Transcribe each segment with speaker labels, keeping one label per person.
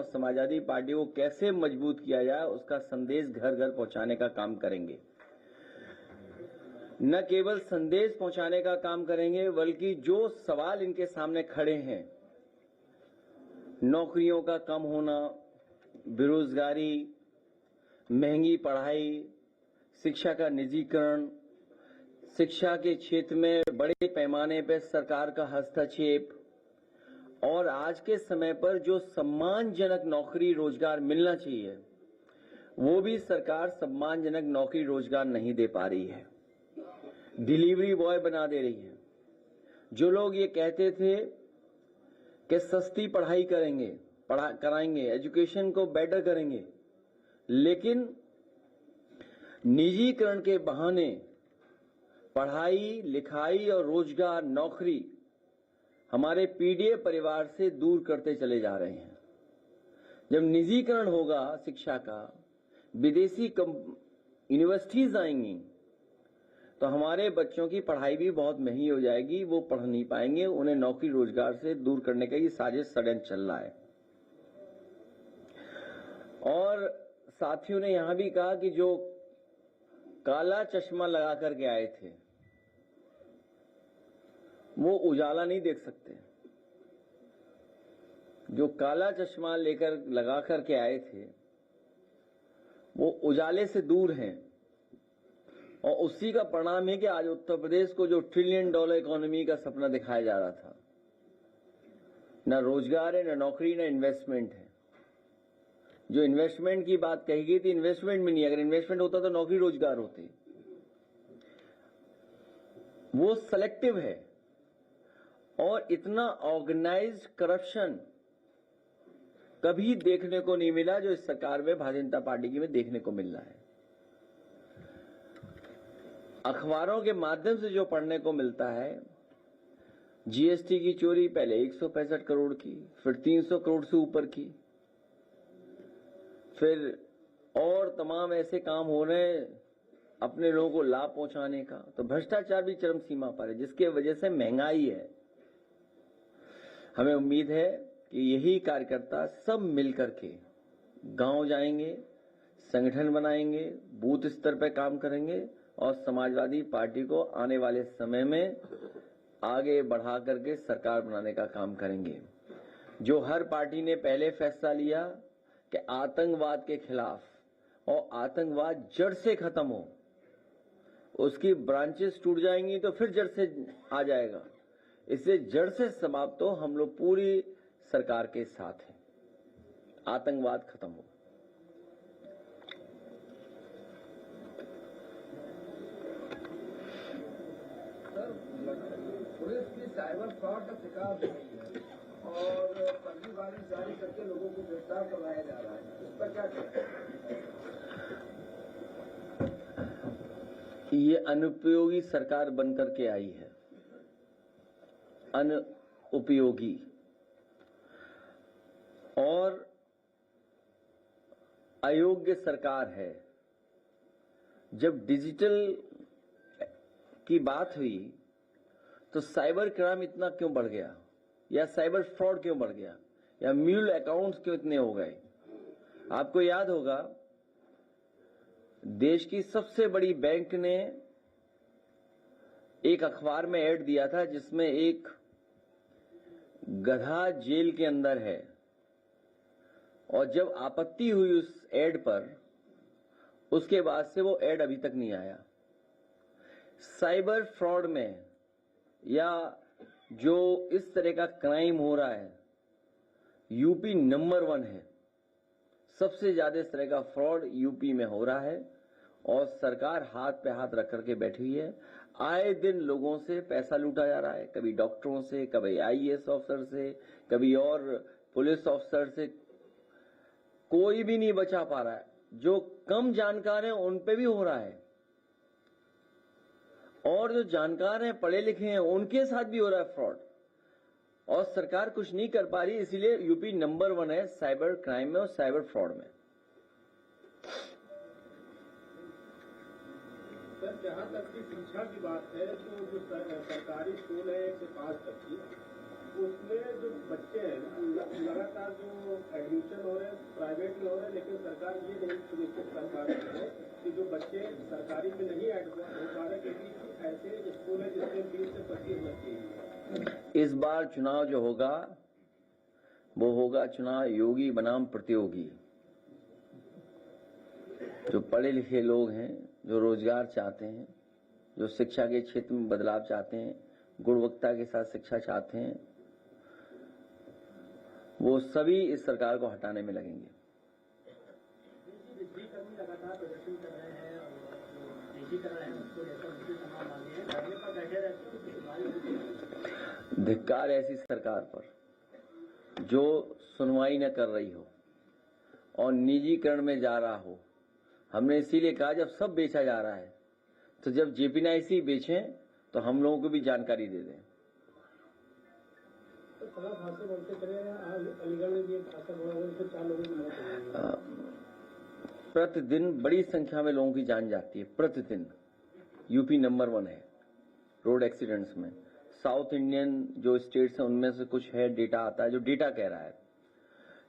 Speaker 1: और समाजवादी पार्टी को कैसे मजबूत किया जाए उसका संदेश घर घर पहुंचाने का काम करेंगे। न केवल संदेश पहुंचाने का काम करेंगे बल्कि जो सवाल इनके सामने खड़े हैं, नौकरियों का कम होना, बेरोजगारी, महंगी पढ़ाई, शिक्षा का निजीकरण, शिक्षा के क्षेत्र में बड़े पैमाने पर सरकार का हस्तक्षेप और आज के समय पर जो सम्मानजनक नौकरी रोजगार मिलना चाहिए वो भी सरकार सम्मानजनक नौकरी रोजगार नहीं दे पा रही है, डिलीवरी बॉय बना दे रही है। जो लोग ये कहते थे कि सस्ती पढ़ाई कराएंगे, एजुकेशन को बेटर करेंगे, लेकिन निजीकरण के बहाने पढ़ाई लिखाई और रोजगार नौकरी हमारे पीडीए परिवार से दूर करते चले जा रहे हैं। जब निजीकरण होगा शिक्षा का, विदेशी यूनिवर्सिटीज आएंगी तो हमारे बच्चों की पढ़ाई भी बहुत महंगी हो जाएगी, वो पढ़ नहीं पाएंगे, उन्हें नौकरी रोजगार से दूर करने का ये साजिश षड्यंत्र चल रहा है। और साथियों ने यहां भी कहा कि जो काला चश्मा लगा करके आए थे वो उजाला नहीं देख सकते। जो काला चश्मा लगा करके आए थे वो उजाले से दूर हैं और उसी का परिणाम है कि आज उत्तर प्रदेश को जो $1 ट्रिलियन इकोनॉमी का सपना दिखाया जा रहा था, ना रोजगार है, ना नौकरी, ना इन्वेस्टमेंट है। जो इन्वेस्टमेंट की बात कही गई थी, इन्वेस्टमेंट में नहीं, अगर इन्वेस्टमेंट होता तो नौकरी रोजगार होते। वो सेलेक्टिव है और इतना ऑर्गेनाइज्ड करप्शन कभी देखने को नहीं मिला जो इस सरकार में भारतीय जनता पार्टी की में देखने को मिल रहा है। अखबारों के माध्यम से जो पढ़ने को मिलता है, जीएसटी की चोरी पहले 165 करोड़ की, फिर 300 करोड़ से ऊपर की, फिर और तमाम ऐसे काम हो रहे हैं अपने लोगों को लाभ पहुंचाने का। तो भ्रष्टाचार भी चरम सीमा पर है, जिसके वजह से महंगाई है। हमें उम्मीद है कि यही कार्यकर्ता सब मिलकर के गांव जाएंगे, संगठन बनाएंगे, बूथ स्तर पर काम करेंगे और समाजवादी पार्टी को आने वाले समय में आगे बढ़ा करके सरकार बनाने का काम करेंगे। जो हर पार्टी ने पहले फैसला लिया कि आतंकवाद के खिलाफ और आतंकवाद जड़ से खत्म हो, उसकी ब्रांचेस टूट जाएंगी तो फिर जड़ से आ जाएगा। इससे जड़ से समाप्त हो, हम लोग पूरी सरकार के साथ हैं, आतंकवाद खत्म हो।
Speaker 2: पुलिस की साइबर फ्रॉड का शिकार हो रही है और फर्जीवाड़ी जारी करके लोगों को गिरफ्तार करवाया जा रहा है, इस पर क्या कहते हैं?
Speaker 1: ये अनुपयोगी सरकार बनकर के आई है, अनुपयोगी। और अयोग्य सरकार है। जब डिजिटल की बात हुई तो साइबर क्राइम इतना क्यों बढ़ गया, या साइबर फ्रॉड क्यों बढ़ गया, या म्यूल अकाउंट्स क्यों इतने हो गए? आपको याद होगा देश की सबसे बड़ी बैंक ने एक अखबार में ऐड दिया था जिसमें एक गधा जेल के अंदर है, और जब आपत्ति हुई उस ऐड पर, उसके बाद से वो ऐड अभी तक नहीं आया। साइबर फ्रॉड में या जो इस तरह का क्राइम हो रहा है, यूपी नंबर 1 है। सबसे ज्यादा इस तरह का फ्रॉड यूपी में हो रहा है और सरकार हाथ पे हाथ रख करके बैठी हुई है। आए दिन लोगों से पैसा लूटा जा रहा है, कभी डॉक्टरों से, कभी आईएएस ऑफिसर से, कभी और पुलिस ऑफिसर से। कोई भी नहीं बचा पा रहा है। जो कम जानकार हैं उन पे भी हो रहा है, और जो जानकार हैं, पढ़े लिखे हैं, उनके साथ भी हो रहा है फ्रॉड, और सरकार कुछ नहीं कर पा रही। इसीलिए यूपी नंबर 1 है साइबर क्राइम में और साइबर फ्रॉड में।
Speaker 2: सर, जहां तक की शिक्षा की बात है तो जो सरकारी स्कूल है 1 से 5 तक की,
Speaker 3: उसमें जो बच्चे हैं लगातार जो एडमिशन हो रहे हैं प्राइवेट में हो रहे हैं, लेकिन सरकार ये नहीं सुनिश्चित कर पा रही है कि जो बच्चे सरकारी में नहीं एडमिशन हो पा रहे, क्योंकि ऐसे स्कूल है जिसमें 20 से 25 बच्चे हैं।
Speaker 1: इस बार चुनाव जो होगा वो होगा चुनाव योगी बनाम प्रतियोगी। जो पढ़े लिखे लोग हैं, जो रोजगार चाहते हैं, जो शिक्षा के क्षेत्र में बदलाव चाहते हैं, गुणवत्ता के साथ शिक्षा चाहते हैं, वो सभी इस सरकार को हटाने में लगेंगे।
Speaker 3: बिजली कर्मी लगातार प्रदर्शन कर रहे हैं और निजीकरण है उसको लेकर उनकी तमाम मांगे हैं, धरने पर बैठे रहते हैं।
Speaker 1: धिक्कार ऐसी सरकार पर जो सुनवाई न कर रही हो और निजीकरण में जा रहा हो। हमने इसीलिए कहा जब सब बेचा जा रहा है तो जब जेपीएनआईसी बेचें तो हम लोगों को भी जानकारी दे दें। प्रतिदिन बड़ी संख्या में लोगों की जान जाती है। प्रतिदिन यूपी नंबर 1 है रोड एक्सीडेंट्स में। साउथ इंडियन जो स्टेट्स हैं उनमें से कुछ है, डेटा आता है जो डेटा कह रहा है।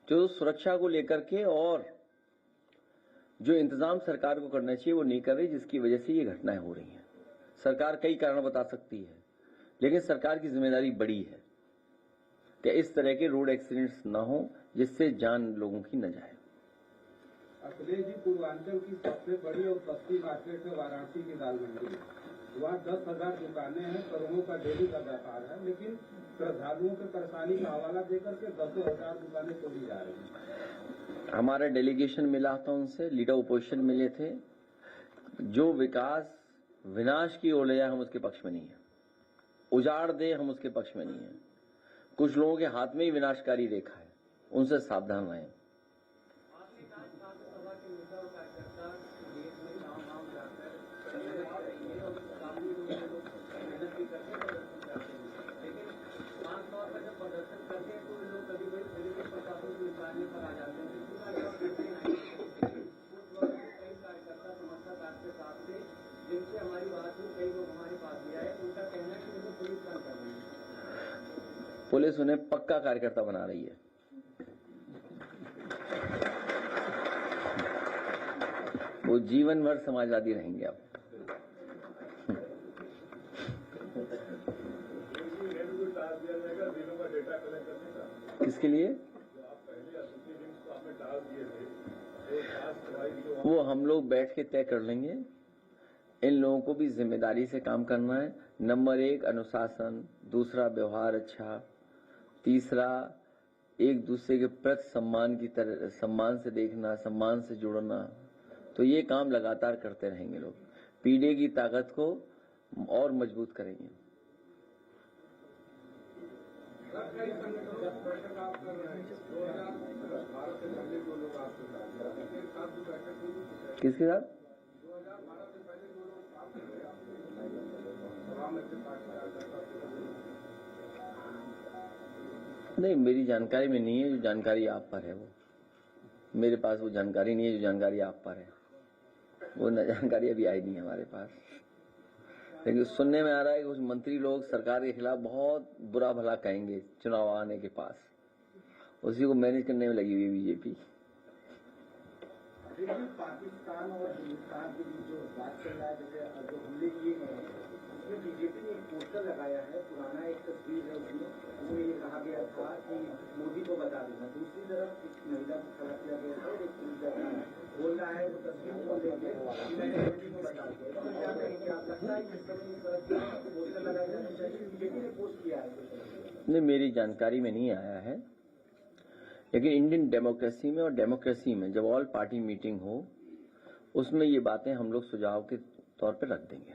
Speaker 1: जो सुरक्षा को लेकर के और जो इंतजाम सरकार को करना चाहिए वो नहीं कर रही, जिसकी वजह से ये घटनाएं हो रही हैं। सरकार कई कारण बता सकती है, लेकिन सरकार की जिम्मेदारी बड़ी है कि इस तरह के रोड एक्सीडेंट्स न हो जिससे जान लोगों की न जाए।
Speaker 4: अखिलेश जी, पूर्वांचल की सबसे बड़ी और सस्ती मार्केट है वाराणसी की दाल मंडी। वहाँ 10,000 दुकानें हैं, करोड़ों का डेली का व्यापार है, लेकिन श्रद्धालुओं के परेशानी का हवाला देकर के 10,000 दुकानें तोड़ी जा रही हैं।
Speaker 1: हमारा डेलीगेशन मिला था उनसे, लीडर ओपोजिशन मिले थे। जो विकास विनाश की ओर ले जाए हम उसके पक्ष में नहीं है, उजाड़ दे हम उसके पक्ष में नहीं है। कुछ लोगों के हाथ में ही विनाशकारी रेखा है, उनसे सावधान रहें। पुलिस उन्हें पक्का कार्यकर्ता बना रही है। वो जीवन भर समाजवादी रहेंगे। अब किसके लिए? वो हम लोग बैठ के तय कर लेंगे। इन लोगों को भी जिम्मेदारी से काम करना है। नंबर 1 अनुशासन, दूसरा व्यवहार अच्छा, तीसरा एक दूसरे के प्रति सम्मान की तरह सम्मान से देखना, सम्मान से जुड़ना। तो ये काम लगातार करते रहेंगे लोग। पीडीए की ताकत को और मजबूत करेंगे। किसके साथ? नहीं, मेरी जानकारी में नहीं है। जो जानकारी आप पर है वो मेरे पास वो जानकारी नहीं है। जो जानकारी आप पर है वो जानकारी अभी आई नहीं है हमारे पास। लेकिन सुनने में आ रहा है कि कुछ मंत्री लोग सरकार के खिलाफ बहुत बुरा भला कहेंगे चुनाव आने के पास। उसी को मैनेज करने में लगी हुई बीजेपी।
Speaker 3: पाकिस्तान और हिंदुस्तान के बीच जो बात चल रहा है, जैसे जो हमले किए गए हैं, उसमें बीजेपी ने एक पोस्टर लगाया है, पुराना एक तस्वीर है उसमें, वो ये कहा गया था कि मोदी को बता देना। दूसरी तरफ एक महिला को खड़ा किया गया था और एक पुलिस बोल रहा है वो तस्वीर को लेकर मोदी को बता देगा। तो क्या कहेंगे आप? लगता है इस समय पोस्टर लगाया जाना चाहिए? बीजेपी ने पोस्ट किया है।
Speaker 1: नहीं, मेरी जानकारी में नहीं आया है। लेकिन इंडियन डेमोक्रेसी में और डेमोक्रेसी में जब ऑल पार्टी मीटिंग हो उसमें ये बातें हम लोग सुझाव के तौर पे रख देंगे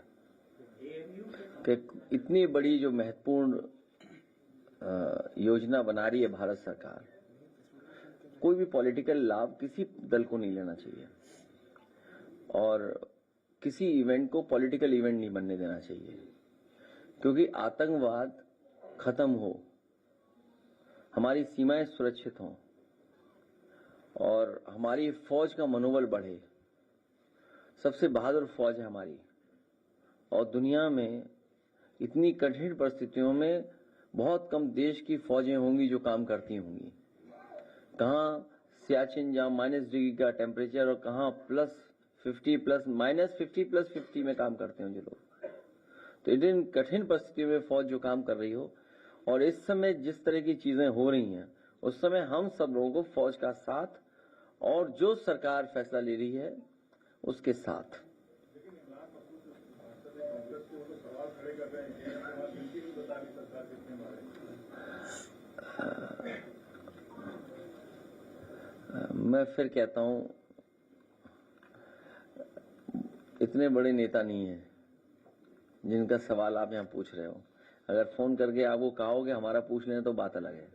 Speaker 1: कि इतनी बड़ी जो महत्वपूर्ण योजना बना रही है भारत सरकार, कोई भी पॉलिटिकल लाभ किसी दल को नहीं लेना चाहिए और किसी इवेंट को पॉलिटिकल इवेंट नहीं बनने देना चाहिए। क्योंकि आतंकवाद खत्म हो, हमारी सीमाएं सुरक्षित हों और हमारी फौज का मनोबल बढ़े। सबसे बहादुर फौज है हमारी और दुनिया में इतनी कठिन परिस्थितियों में बहुत कम देश की फौजें होंगी जो काम करती होंगी। कहाँ सियाचिन जहाँ -डिग्री का टेम्परेचर और कहाँ +50 -50 में काम करते हैं जो लोग। तो इन कठिन परिस्थितियों में फौज जो काम कर रही हो और इस समय जिस तरह की चीजें हो रही हैं, उस समय हम सब लोगों को फौज का साथ और जो सरकार फैसला ले रही है उसके साथ। मैं फिर कहता हूं, इतने बड़े नेता नहीं है जिनका सवाल आप यहां पूछ रहे हो। अगर फोन करके आपको कहोगे हमारा पूछ लें तो बात अलग है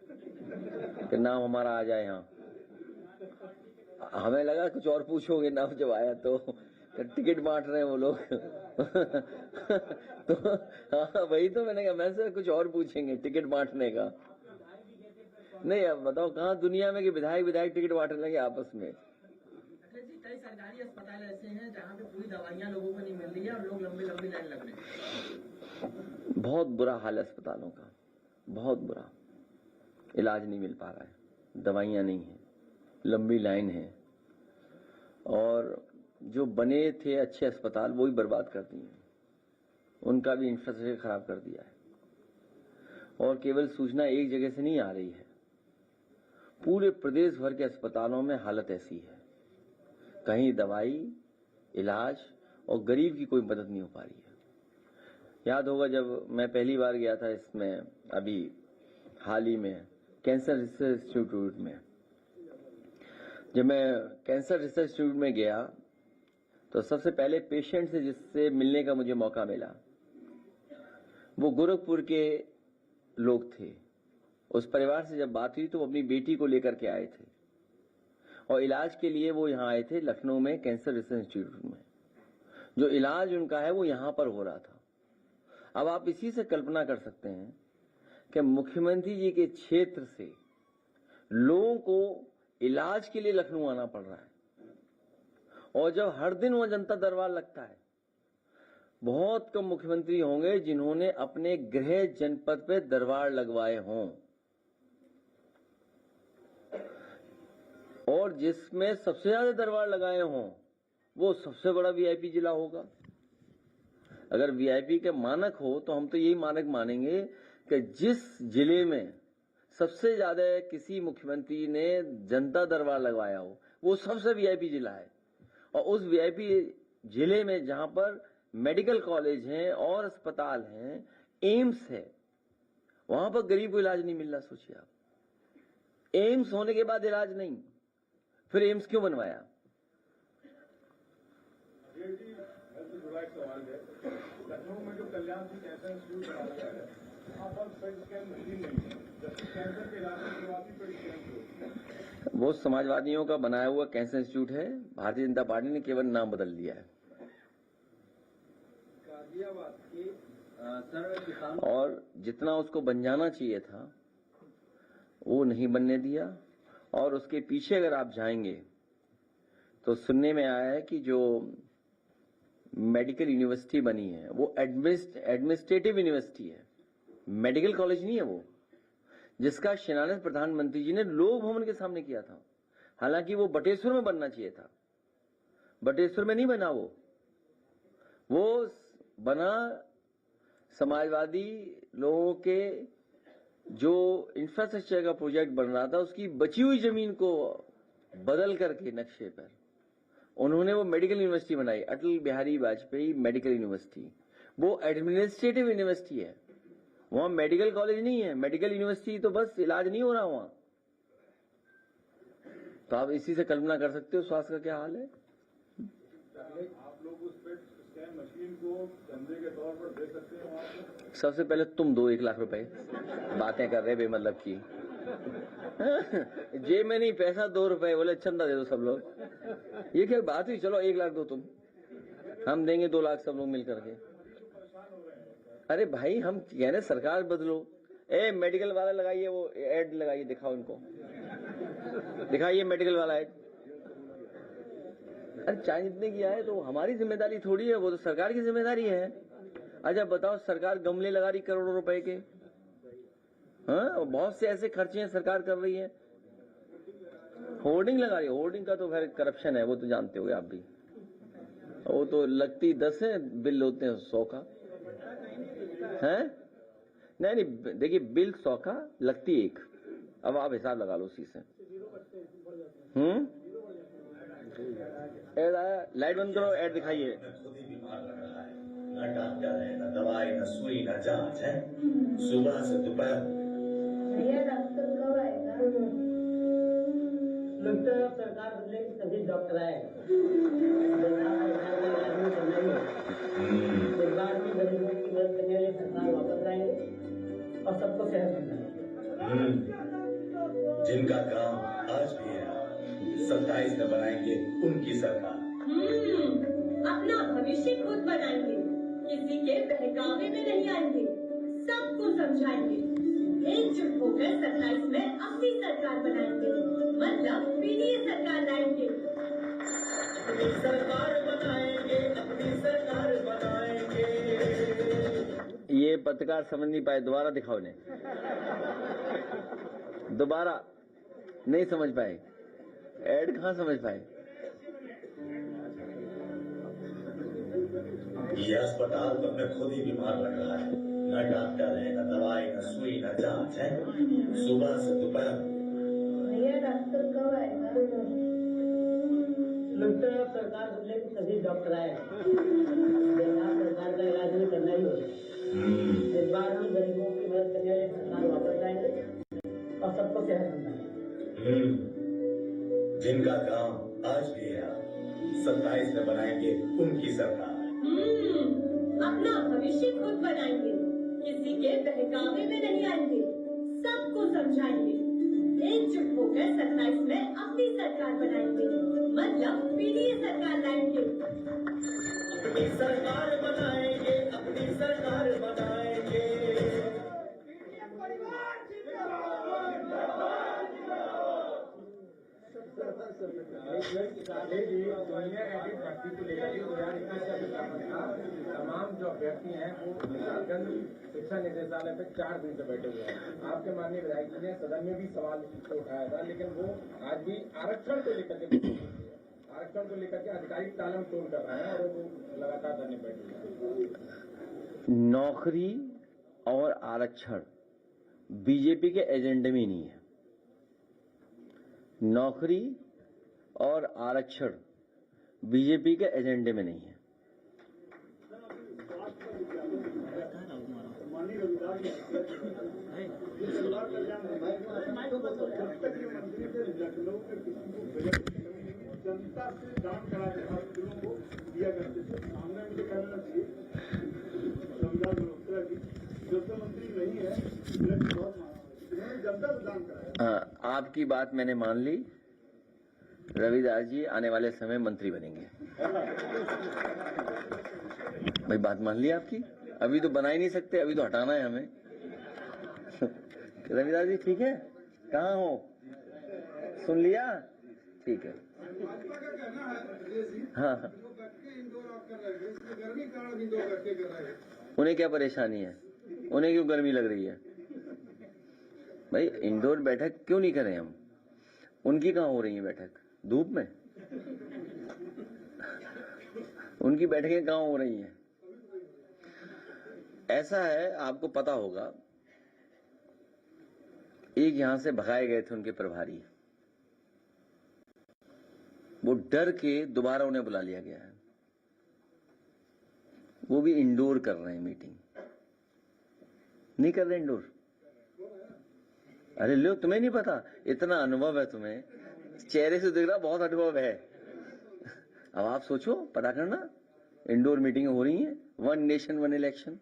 Speaker 1: कि नाम हमारा आ जाए यहाँ। हमें लगा कुछ और पूछोगे, नाम जब आया तो टिकट बांट रहे हैं वो लोग तो हाँ वही तो मैंने कहा, मैं से कुछ और पूछेंगे टिकट बांटने का। नहीं, अब बताओ कहाँ दुनिया में कि विधायक टिकट बांटने लगे आपस में।
Speaker 5: कई सरकारी अस्पताल ऐसे हैं जहाँ पे पूरी दवाइयाँ लोगों को नहीं मिल रही है और लोग लंबी लंबी लाइन लग रहे हैं।
Speaker 1: बहुत बुरा हाल है अस्पतालों का, बहुत बुरा। इलाज नहीं मिल पा रहा है, दवाइयाँ नहीं है, लंबी लाइन है और जो बने थे अच्छे अस्पताल वो ही बर्बाद कर दिए, उनका भी इंफ्रास्ट्रक्चर खराब कर दिया है। और केवल सूचना एक जगह से नहीं आ रही है, पूरे प्रदेश भर के अस्पतालों में हालत ऐसी है, कहीं दवाई, इलाज और गरीब की कोई मदद नहीं हो पा रही है। याद होगा जब मैं पहली बार गया था इसमें, अभी हाल ही में कैंसर रिसर्च इंस्टीट्यूट में, जब मैं कैंसर रिसर्च इंस्टीट्यूट में गया तो सबसे पहले पेशेंट से जिससे मिलने का मुझे मौका मिला वो गोरखपुर के लोग थे। उस परिवार से जब बात हुई तो वो अपनी बेटी को लेकर के आए थे और इलाज के लिए वो यहाँ आए थे लखनऊ में कैंसर रिसर्च इंस्टीट्यूट में। जो इलाज उनका है वो यहाँ पर हो रहा था। अब आप इसी से कल्पना कर सकते हैं कि मुख्यमंत्री जी के क्षेत्र से लोगों को इलाज के लिए लखनऊ आना पड़ रहा है और जब हर दिन वह जनता दरबार लगता है। बहुत कम मुख्यमंत्री होंगे जिन्होंने अपने गृह जनपद पे दरबार लगवाए हों और जिसमें सबसे ज्यादा दरबार लगाए हों वो सबसे बड़ा वीआईपी जिला होगा। अगर वीआईपी के मानक हो तो हम तो यही मानक मानेंगे कि जिस जिले में सबसे ज्यादा किसी मुख्यमंत्री ने जनता दरबार लगवाया हो वो सबसे वीआईपी जिला है। और उस वीआईपी जिले में जहां पर मेडिकल कॉलेज हैं और अस्पताल हैं, एम्स है, वहां पर गरीब को इलाज नहीं मिल रहा। सोचिए आप, एम्स होने के बाद इलाज नहीं, फिर एम्स क्यों बनवाया?
Speaker 6: लखनऊ में जो कल्याण सिंह कैंसर इंस्टीट्यूट बनाया गया है, वहाँ पर पेट स्कैन मशीन नहीं है, जबकि कैंसर के इलाज में शुरुआती पेट स्कैन
Speaker 1: वो समाजवादियों का बनाया हुआ कैंसर इंस्टीट्यूट है, भारतीय जनता पार्टी ने केवल नाम बदल दिया है। और जितना उसको बन जाना चाहिए था वो नहीं बनने दिया। और उसके पीछे अगर आप जाएंगे तो सुनने में आया है कि जो मेडिकल यूनिवर्सिटी बनी है वो एडमिनिस्ट्रेटिव यूनिवर्सिटी है, मेडिकल कॉलेज नहीं है वो, जिसका शिलान्यास प्रधानमंत्री जी ने लोक भवन के सामने किया था। हालांकि वो बटेश्वर में बनना चाहिए था, बटेश्वर में नहीं बना, वो बना समाजवादी लोगों के जो इंफ्रास्ट्रक्चर का प्रोजेक्ट बन रहा था उसकी बची हुई जमीन को बदल करके नक्शे पर उन्होंने वो मेडिकल यूनिवर्सिटी बनाई, अटल बिहारी वाजपेयी मेडिकल यूनिवर्सिटी। वो एडमिनिस्ट्रेटिव यूनिवर्सिटी है, वहां मेडिकल कॉलेज नहीं है। मेडिकल यूनिवर्सिटी तो बस इलाज नहीं हो रहा वहां। तो आप इसी से कल्पना कर सकते हो स्वास्थ्य का क्या हाल है।
Speaker 6: आप लोग उस पेट स्कैन मशीन को धंधे के तौर पर दे सकते हैं वहाँ पे?
Speaker 1: सबसे पहले तुम दो 1 लाख रुपए, बातें कर रहे बेमतलब की जेब में नहीं पैसा, 2 रुपए बोले चंदा दे दो सब लोग। ये क्या बात हुई? चलो 1 लाख दो तुम, हम देंगे 2 लाख सब लोग मिल करके। अरे भाई हम कह रहे सरकार बदलो। मेडिकल वाला लगाइए, वो एड लगाइए, दिखाओ इनको, दिखाइए मेडिकल वाला एड। अरे चाहे जितने किया है तो हमारी जिम्मेदारी थोड़ी है, वो तो सरकार की जिम्मेदारी है। अच्छा बताओ, सरकार गमले लगा रही करोड़ों रुपए के, हाँ, और बहुत से ऐसे खर्चे सरकार कर रही है। होर्डिंग लगा रही है, होर्डिंग का तो फिर करप्शन है, वो तो जानते हो आप भी। वो तो लगती 10 है, बिल होते हैं 100 का है। नहीं, देखिए बिल 100 का, लगती 1। अब आप हिसाब लगा लो उसी से। ऐड आया, लाइट बंद करो, ऐड दिखाइए।
Speaker 7: खुद ही बीमार लग रहा है, न डॉक्टर है, न दवाई, न सुई, न जांच है। सुबह से दोपहर।
Speaker 8: भैया डॉक्टर कब आएगा? लगता है सरकार बदलेगी तभी डॉक्टर आएगा। सरकार में गरीबों की मदद करने वाली सरकार वापस आएगी और सबको सेहत मिलेगी।
Speaker 7: जिनका काम आज भी है, 27 में बनाएंगे उनकी सरकार।
Speaker 9: अपना भविष्य खुद बनाएंगे, किसी के बहकावे में नहीं आएंगे, सबको समझाएंगे। एकजुट होकर 27 में अपनी सरकार बनाएंगे, मतलब पीडीए सरकार लाएंगे।
Speaker 7: अपनी सरकार बनाएंगे, अपनी सरकार बनाएंगे।
Speaker 1: ये पत्रकार समझ नहीं पाए, दोबारा दिखाओ इन्हें। दोबारा नहीं समझ पाए, ऐड कहाँ समझ पाए।
Speaker 7: ये अस्पताल तो हमें खुद ही बीमार लग रहा है, न डॉक्टर है, न दवाई, न सुई, न जांच है। सुबह से दोपहर।
Speaker 8: भैया डॉक्टर कब आएगा? लगता है सरकार बदलेगी तभी डॉक्टर आएगा। सरकार का इलाज नहीं करना ही होगा। इस बार हम गरीबों की मदद करने वाली सरकार वापस आएंगे और सबको सेहत मिलेगी।
Speaker 7: जिनका काम आज भी है, 27 में बनाएंगे उनकी सरकार।
Speaker 9: अपना भविष्य खुद बनाएंगे, किसी के बहकावे में नहीं आएंगे, सबको समझाएंगे। एकजुट होकर 27 में अपनी सरकार बनाएंगे, मतलब पीडीए सरकार लाएंगे।
Speaker 7: अपनी सरकार बनाएंगे, अपनी सरकार बनाएंगे।
Speaker 4: तमाम जो अभ्यर्थी हैं वो झारखंड शिक्षा निदेशालय पे 4 दिन से बैठे हुए हैं। आपके माननीय विधायक जी ने सदन में भी सवाल उठाया था, लेकिन वो आज भी आरक्षण को लेकर के आधिकारिक टालम टोल कर रहे हैं और वो लगातार धरने बैठे हुए हैं।
Speaker 1: नौकरी और आरक्षण बीजेपी के एजेंडे में नहीं है। नौकरी और आरक्षण बीजेपी के एजेंडे में नहीं है।
Speaker 6: जनता से जान करा के हॉस्पिटलों को दिया करते थे। सामने मुझे कहना चाहिए संविधान व्यवस्था की जब मंत्री नहीं है, बहुत इन्होंने जनता से दान कराया।
Speaker 1: आपकी बात मैंने मान ली। रविदास जी आने वाले समय मंत्री बनेंगे। भाई बात मान ली आपकी। अभी तो बना ही नहीं सकते, अभी तो हटाना है हमें। रविदास जी ठीक है, कहाँ हो? सुन लिया? ठीक है। हाँ हाँ, उन्हें क्या परेशानी है? उन्हें क्यों गर्मी लग रही है? भाई इंडोर बैठक क्यों नहीं करें हम? उनकी कहाँ हो रही है बैठक? धूप में? उनकी बैठकें कहाँ हो रही हैं? ऐसा है, आपको पता होगा, एक यहां से भगाए गए थे उनके प्रभारी, वो डर के दोबारा उन्हें बुला लिया गया है। वो भी इंडोर कर रहे हैं मीटिंग। नहीं कर रहे इंडोर? अरे लो, तुम्हें नहीं पता? इतना अनुभव है तुम्हें, चेहरे से दिख रहा बहुत अनुभव है। अब आप सोचो, पता करना, इंडोर मीटिंग हो रही है। 1 नेशन 1 इलेक्शन।